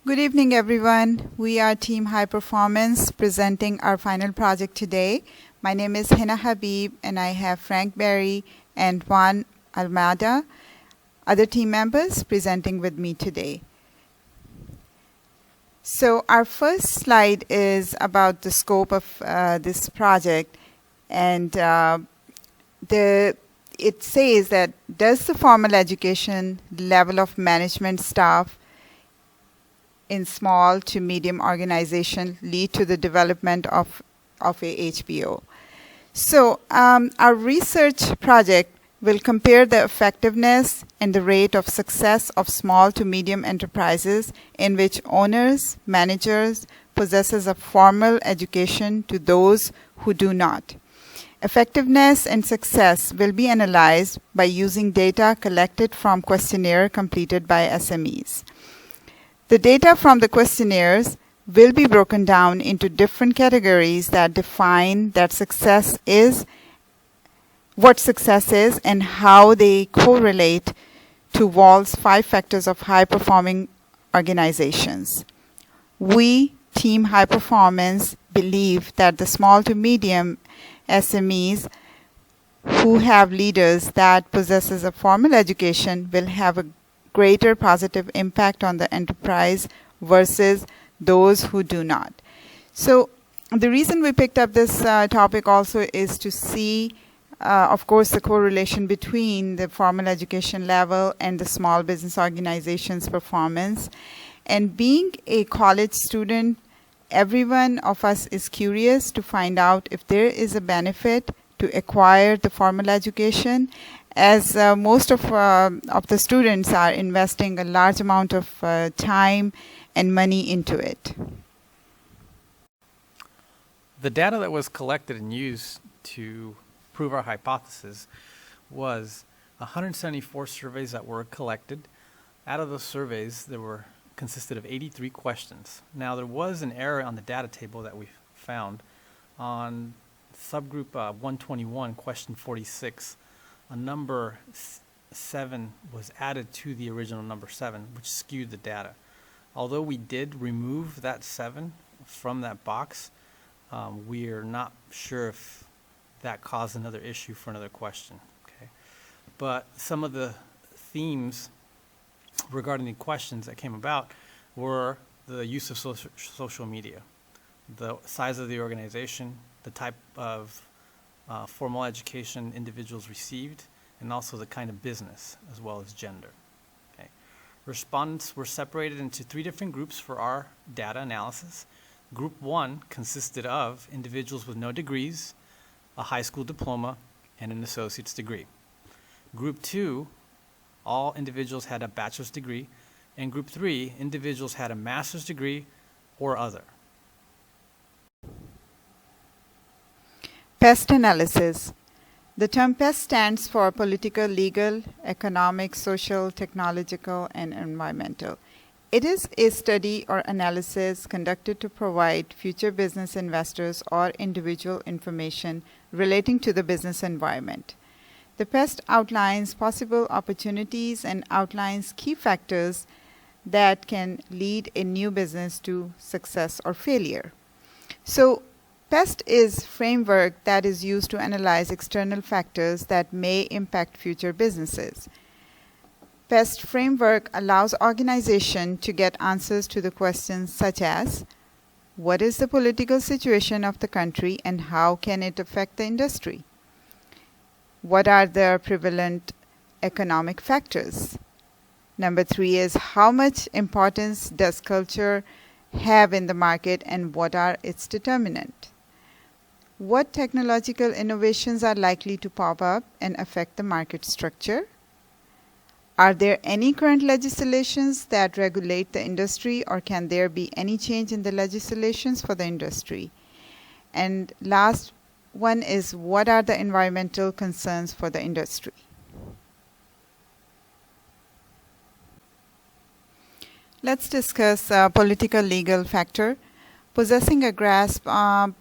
Good evening, everyone. We are Team High Performance presenting our final project today. My name is Hina Habib, and I have Frank Berry and Juan Almada, other team members presenting with me today. So our first slide is about the scope of this project, and it says that does the formal education level of management staff in small to medium organization lead to the development of a HPO? So our research project will compare the effectiveness and the rate of success of small to medium enterprises in which owners, managers, possesses a formal education to those who do not. Effectiveness and success will be analyzed by using data collected from questionnaire completed by SMEs. The data from the questionnaires will be broken down into different categories that define that success is, what success is, and how they correlate to Wall's 5 factors of high-performing organizations. We, Team High Performance, believe that the small to medium SMEs who have leaders that possesses a formal education will have a greater positive impact on the enterprise versus those who do not. So the reason we picked up this topic also is to see, of course, the correlation between the formal education level and the small business organization's performance. And being a college student, every one of us is curious to find out if there is a benefit to acquire the formal education, as most of the students are investing a large amount of time and money into it. The data that was collected and used to prove our hypothesis was 174 surveys that were collected. Out of those surveys, consisted of 83 questions. Now, there was an error on the data table that we found on subgroup 121, question 46. A number 7 was added to the original number 7, which skewed the data. Although we did remove that 7 from that box, we are not sure if that caused another issue for another question. Okay, but some of the themes regarding the questions that came about were the use of social media, the size of the organization, the type of formal education individuals received, and also the kind of business, as well as gender. Okay. Respondents were separated into 3 different groups for our data analysis. Group 1 consisted of individuals with no degrees, a high school diploma, and an associate's degree. Group 2, all individuals had a bachelor's degree, and Group 3, individuals had a master's degree or other. PEST analysis. The term PEST stands for political, legal, economic, social, technological, and environmental. It is a study or analysis conducted to provide future business investors or individual information relating to the business environment. The PEST outlines possible opportunities and outlines key factors that can lead a new business to success or failure. So PEST is framework that is used to analyze external factors that may impact future businesses. PEST framework allows organization to get answers to the questions such as, what is the political situation of the country and how can it affect the industry? What are the prevalent economic factors? Number 3 is, how much importance does culture have in the market and what are its determinants? What technological innovations are likely to pop up and affect the market structure? Are there any current legislations that regulate the industry, or can there be any change in the legislations for the industry? And last one is, what are the environmental concerns for the industry? Let's discuss political legal factor. Possessing a grasp on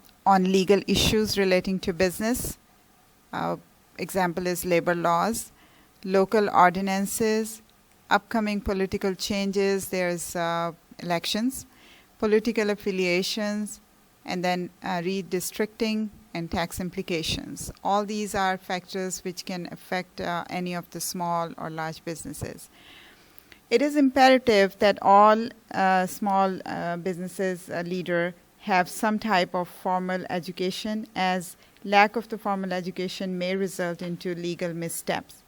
legal issues relating to business. Example is labor laws, local ordinances, upcoming political changes. There's elections, political affiliations, and then redistricting and tax implications. All these are factors which can affect any of the small or large businesses. It is imperative that all small businesses leader have some type of formal education, as lack of the formal education may result into legal missteps.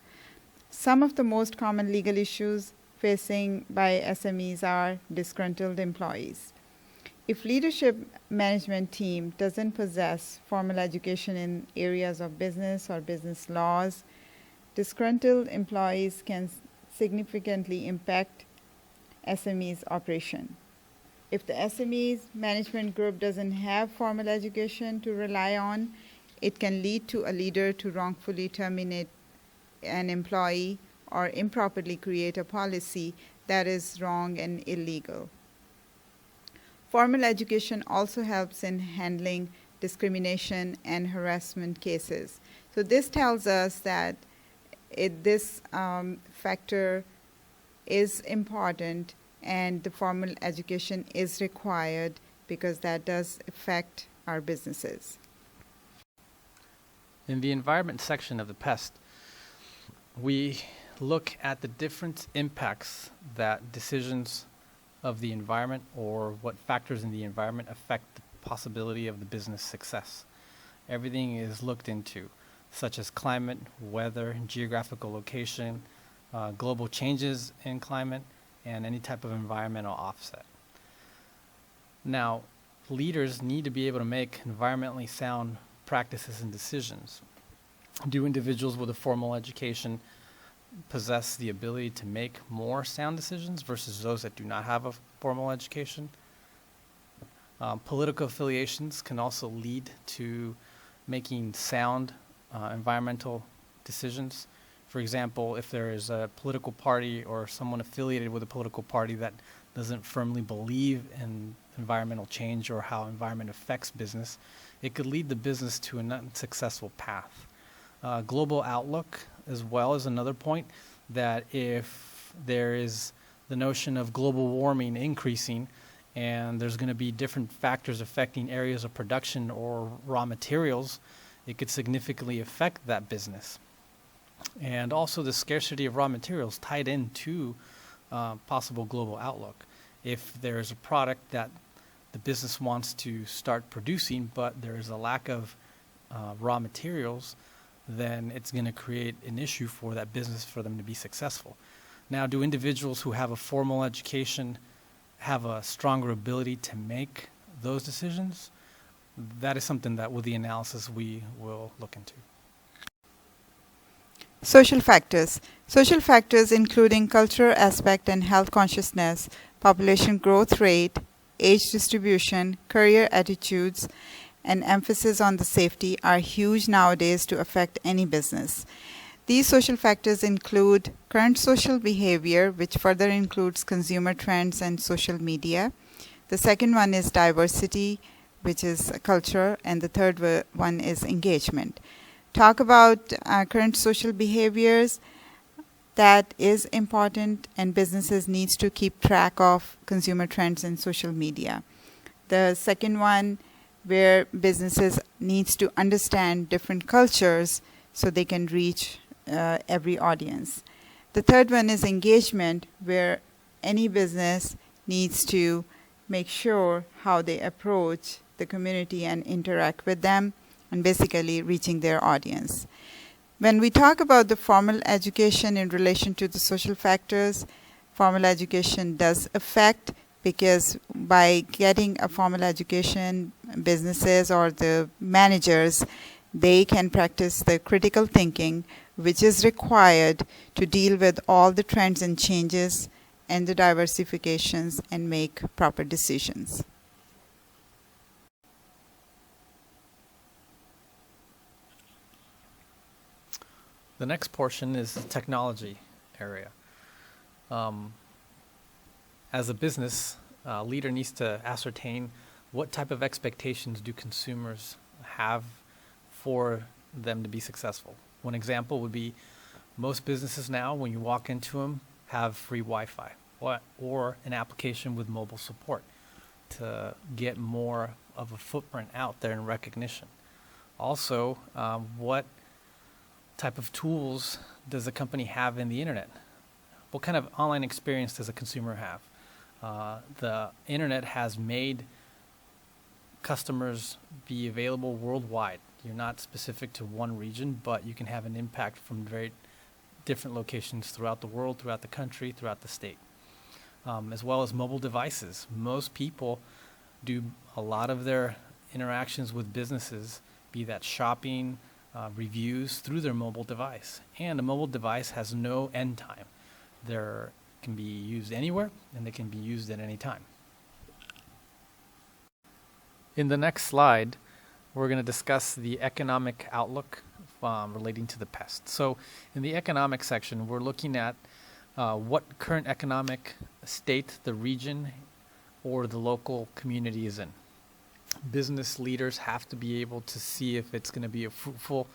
Some of the most common legal issues facing by SMEs are disgruntled employees. If leadership management team doesn't possess formal education in areas of business or business laws, disgruntled employees can significantly impact SME's operation. If the SME's management group doesn't have formal education to rely on, it can lead to a leader to wrongfully terminate an employee or improperly create a policy that is wrong and illegal. Formal education also helps in handling discrimination and harassment cases. So this tells us that this factor is important, and the formal education is required because that does affect our businesses. In the environment section of the PEST, we look at the different impacts that decisions of the environment or what factors in the environment affect the possibility of the business success. Everything is looked into, such as climate, weather, geographical location, global changes in climate, and any type of environmental offset. Now, leaders need to be able to make environmentally sound practices and decisions. Do individuals with a formal education possess the ability to make more sound decisions versus those that do not have a formal education? Political affiliations can also lead to making sound environmental decisions. For example, if there is a political party or someone affiliated with a political party that doesn't firmly believe in environmental change or how environment affects business, it could lead the business to an unsuccessful path. Global outlook as well is another point, that if there is the notion of global warming increasing and there's going to be different factors affecting areas of production or raw materials, it could significantly affect that business. And also the scarcity of raw materials tied into possible global outlook. If there is a product that the business wants to start producing, but there is a lack of raw materials, then it's going to create an issue for that business for them to be successful. Now, do individuals who have a formal education have a stronger ability to make those decisions? That is something that with the analysis we will look into. Social factors. Social factors including cultural aspect and health consciousness, population growth rate, age distribution, career attitudes, and emphasis on the safety are huge nowadays to affect any business. These social factors include current social behavior, which further includes consumer trends and social media. The second one is diversity, which is culture, and the third one is engagement. Talk about current social behaviors. That is important, and businesses needs to keep track of consumer trends and social media. The second one, where businesses needs to understand different cultures so they can reach every audience. The third one is engagement, where any business needs to make sure how they approach the community and interact with them, and basically reaching their audience. When we talk about the formal education in relation to the social factors, formal education does affect, because by getting a formal education, businesses or the managers, they can practice the critical thinking, which is required to deal with all the trends and changes and the diversifications and make proper decisions. The next portion is the technology area. As a business, leader needs to ascertain what type of expectations do consumers have for them to be successful. One example would be most businesses now, when you walk into them, have free Wi-Fi. or an application with mobile support to get more of a footprint out there in recognition. Also, what type of tools does the company have in the internet? What kind of online experience does a consumer have? The internet has made customers be available worldwide. You're not specific to one region, but you can have an impact from very different locations throughout the world, throughout the country, throughout the state. As well as mobile devices. Most people do a lot of their interactions with businesses, be that shopping, reviews, through their mobile device. And a mobile device has no end time. They can be used anywhere, and they can be used at any time. In the next slide, we're going to discuss the economic outlook relating to the pest. So in the economic section, we're looking at what current economic state the region or the local community is in. Business leaders have to be able to see if it's going to be a fruitful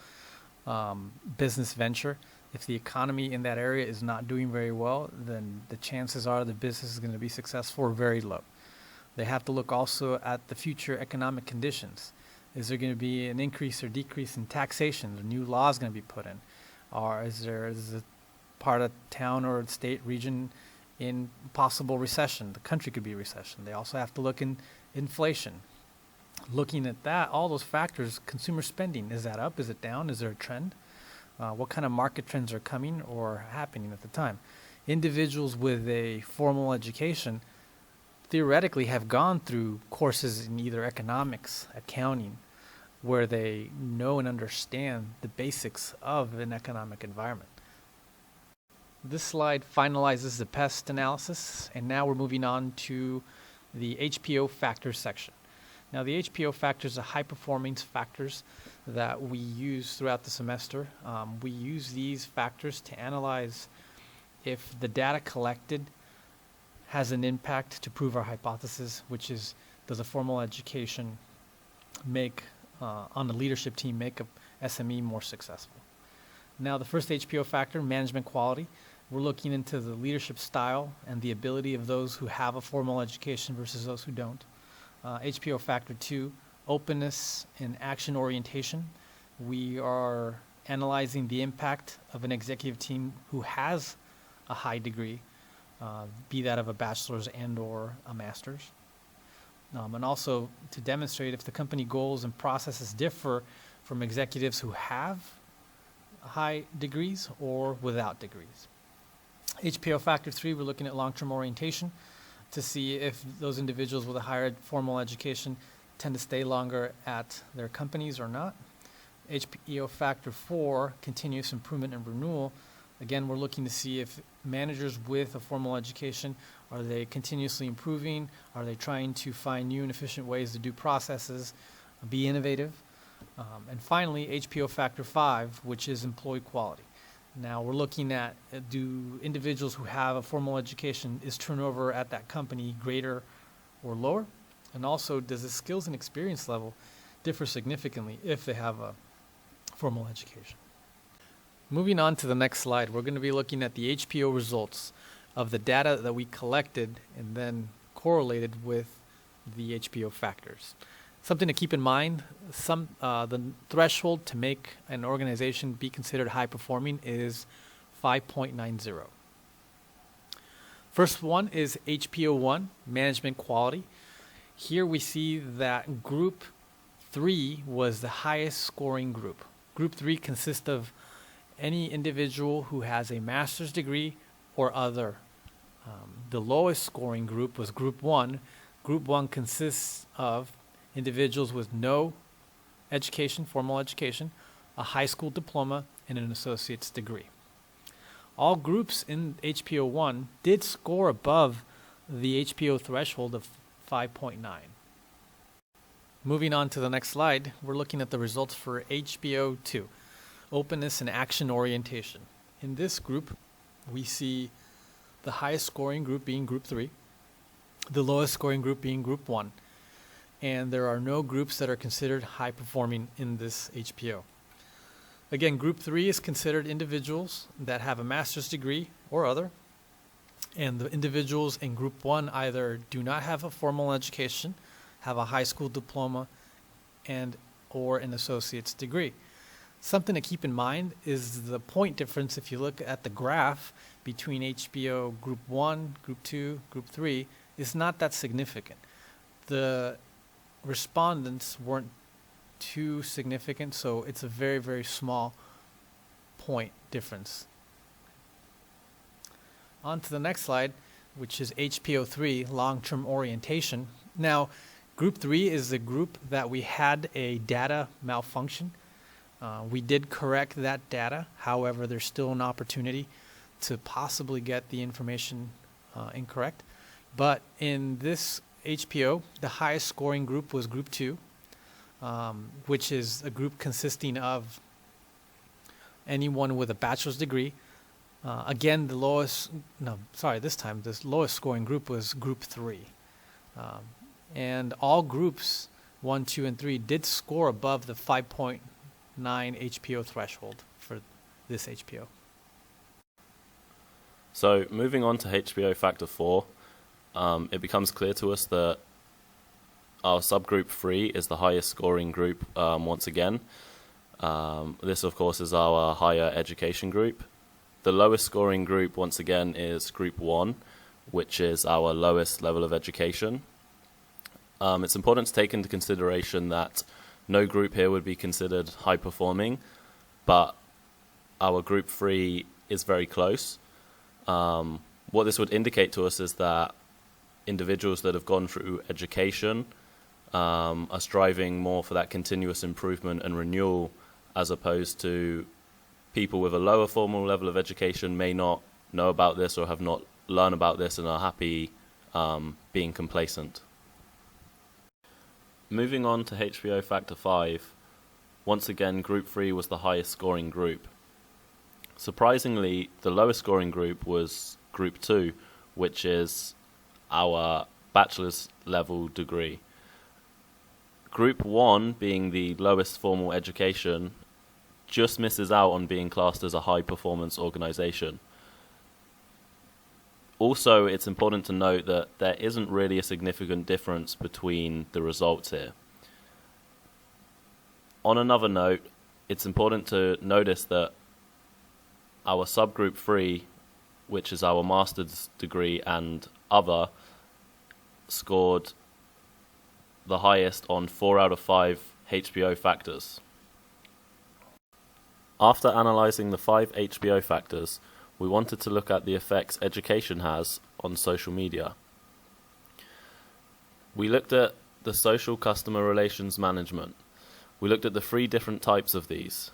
business venture. If the economy in that area is not doing very well, then the chances are the business is going to be successful or very low. They have to look also at the future economic conditions. Is there going to be an increase or decrease in taxation? Are new laws going to be put in? Or is a part of town or state region in possible recession? The country could be recession. They also have to look in inflation. Looking at that, all those factors, consumer spending, is that up? Is it down? Is there a trend? What kind of market trends are coming or happening at the time? Individuals with a formal education theoretically have gone through courses in either economics, accounting, where they know and understand the basics of an economic environment. This slide finalizes the pest analysis, and now we're moving on to the HPO factors section. Now, the HPO factors are high-performing factors that we use throughout the semester. We use these factors to analyze if the data collected has an impact to prove our hypothesis, which is, does a formal education make, on the leadership team, make a SME more successful? Now, the first HPO factor, management quality, we're looking into the leadership style and the ability of those who have a formal education versus those who don't. HPO factor 2, openness and action orientation. We are analyzing the impact of an executive team who has a high degree, be that of a bachelor's and or a master's. And also to demonstrate if the company goals and processes differ from executives who have high degrees or without degrees. HPO factor 3, we're looking at long-term orientation to see if those individuals with a higher formal education tend to stay longer at their companies or not. HPO factor 4, continuous improvement and renewal. Again, we're looking to see if managers with a formal education, are they continuously improving? Are they trying to find new and efficient ways to do processes, be innovative? And finally, HPO factor 5, which is employee quality. Now we're looking at, do individuals who have a formal education, is turnover at that company greater or lower? And also, does the skills and experience level differ significantly if they have a formal education? Moving on to the next slide, we're going to be looking at the HPO results of the data that we collected and then correlated with the HPO factors. Something to keep in mind, the threshold to make an organization be considered high performing is 5.90. First one is HPO1, management quality. Here we see that group 3 was the highest scoring group. Group 3 consists of any individual who has a master's degree or other. The lowest scoring group was group 1. Group 1 consists of individuals with no education, formal education, a high school diploma, and an associate's degree. All groups in HPO 1 did score above the HPO threshold of 5.9. Moving on to the next slide, we're looking at the results for HPO 2, openness and action orientation. In this group, we see the highest scoring group being group 3, the lowest scoring group being group 1, and there are no groups that are considered high performing in this HPO. Again, group 3 is considered individuals that have a master's degree or other, And the individuals in group 1 either do not have a formal education, have a high school diploma, and or an associate's degree. Something to keep in mind is the point difference. If you look at the graph between HBO group 1, group 2, group 3, is not that significant. The respondents weren't too significant, so it's a very, very small point difference. On to the next slide, which is HPO3, long-term orientation. Now, group 3 is the group that we had a data malfunction. We did correct that data. However, there's still an opportunity to possibly get the information incorrect. But in this HPO, the highest scoring group was group 2, which is a group consisting of anyone with a bachelor's degree. Again, the lowest scoring group was group 3. And all groups 1, 2, and 3 did score above the 5.9 HPO threshold for this HPO. So moving on to HPO factor 4, it becomes clear to us that our subgroup 3 is the highest scoring group once again. This, of course, is our higher education group. The lowest scoring group, once again, is group 1, which is our lowest level of education. It's important to take into consideration that no group here would be considered high performing, but our group 3 is very close. What this would indicate to us is that individuals that have gone through education are striving more for that continuous improvement and renewal, as opposed to people with a lower formal level of education may not know about this or have not learned about this and are happy being complacent. Moving on to HPO factor 5, once again group 3 was the highest scoring group. Surprisingly, the lowest scoring group was group 2, which is our bachelor's level degree. Group 1, being the lowest formal education, just misses out on being classed as a high performance organization. Also, it's important to note that there isn't really a significant difference between the results here. On another note, it's important to notice that our subgroup 3, which is our master's degree and other, scored the highest on 4 out of 5 HPO factors. After analysing the 5 HPO factors, we wanted to look at the effects education has on social media. We looked at the social customer relations management. We looked at the 3 different types of these.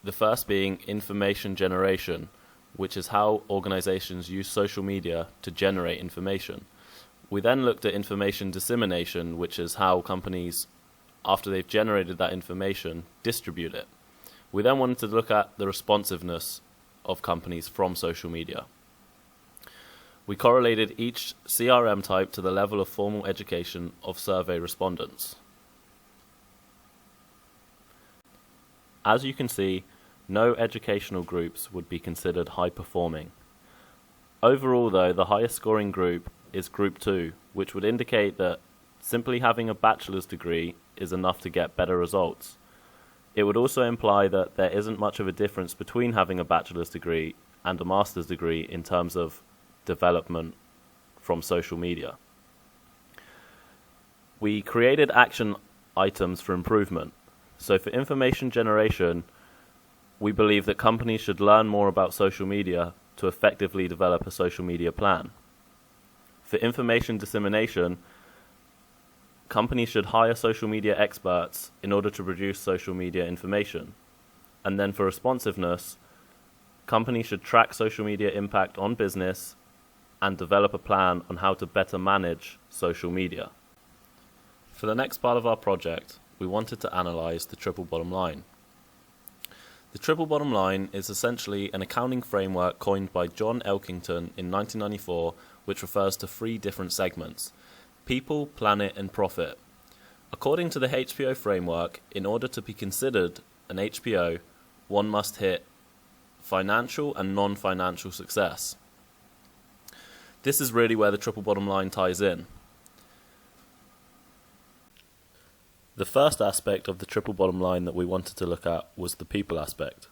The first being information generation, which is how organizations use social media to generate information. We then looked at information dissemination, which is how companies, after they've generated that information, distribute it. We then wanted to look at the responsiveness of companies from social media. We correlated each CRM type to the level of formal education of survey respondents. As you can see, no educational groups would be considered high performing. Overall though, the highest scoring group is group 2, which would indicate that simply having a bachelor's degree is enough to get better results. It would also imply that there isn't much of a difference between having a bachelor's degree and a master's degree in terms of development from social media. We created action items for improvement. So for information generation, we believe that companies should learn more about social media to effectively develop a social media plan. For information dissemination, companies should hire social media experts in order to produce social media information. And then for responsiveness, companies should track social media impact on business and develop a plan on how to better manage social media. For the next part of our project, we wanted to analyze the triple bottom line. The triple bottom line is essentially an accounting framework coined by John Elkington in 1994, which refers to 3 different segments: people, planet, and profit. According to the HPO framework, in order to be considered an HPO, one must hit financial and non-financial success. This is really where the triple bottom line ties in. The first aspect of the triple bottom line that we wanted to look at was the people aspect.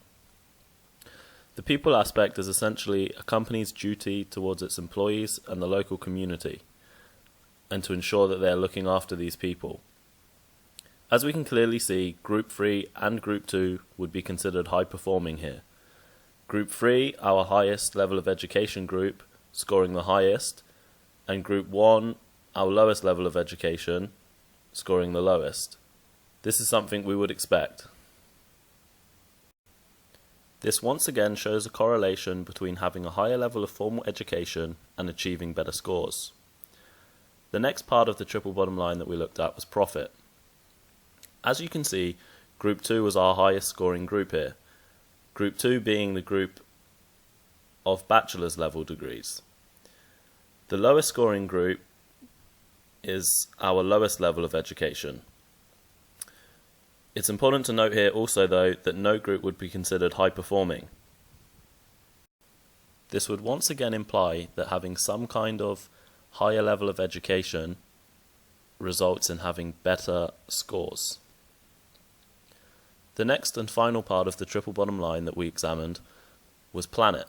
The people aspect is essentially a company's duty towards its employees and the local community, and to ensure that they are looking after these people. As we can clearly see, Group 3 and Group 2 would be considered high performing here. Group 3, our highest level of education group, scoring the highest, and Group 1, our lowest level of education, scoring the lowest. This is something we would expect. This once again shows a correlation between having a higher level of formal education and achieving better scores. The next part of the triple bottom line that we looked at was profit. As you can see, Group 2 was our highest scoring group here, Group 2 being the group of bachelor's level degrees. The lowest scoring group is our lowest level of education. It's important to note here also though that no group would be considered high performing. This would once again imply that having some kind of higher level of education results in having better scores. The next and final part of the triple bottom line that we examined was Planet.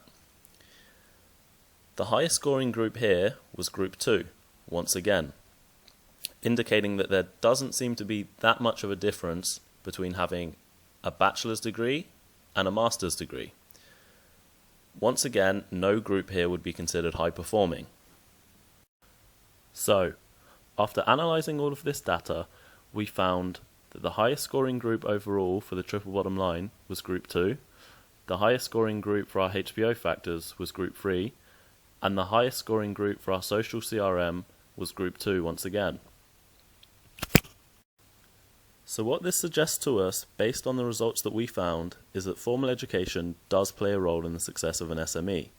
The highest scoring group here was Group 2, once again, indicating that there doesn't seem to be that much of a difference between having a bachelor's degree and a master's degree. Once again, no group here would be considered high performing. So, after analysing all of this data, we found that the highest scoring group overall for the triple bottom line was Group 2, the highest scoring group for our HBO factors was Group 3, and the highest scoring group for our social CRM was Group 2 once again. So what this suggests to us, based on the results that we found, is that formal education does play a role in the success of an SME.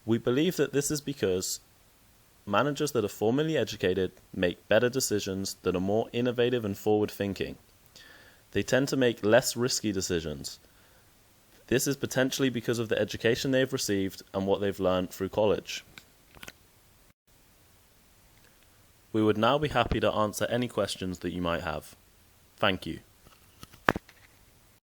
We believe that this is because managers that are formally educated make better decisions that are more innovative and forward-thinking. They tend to make less risky decisions. This is potentially because of the education they've received and what they've learned through college. We would now be happy to answer any questions that you might have. Thank you.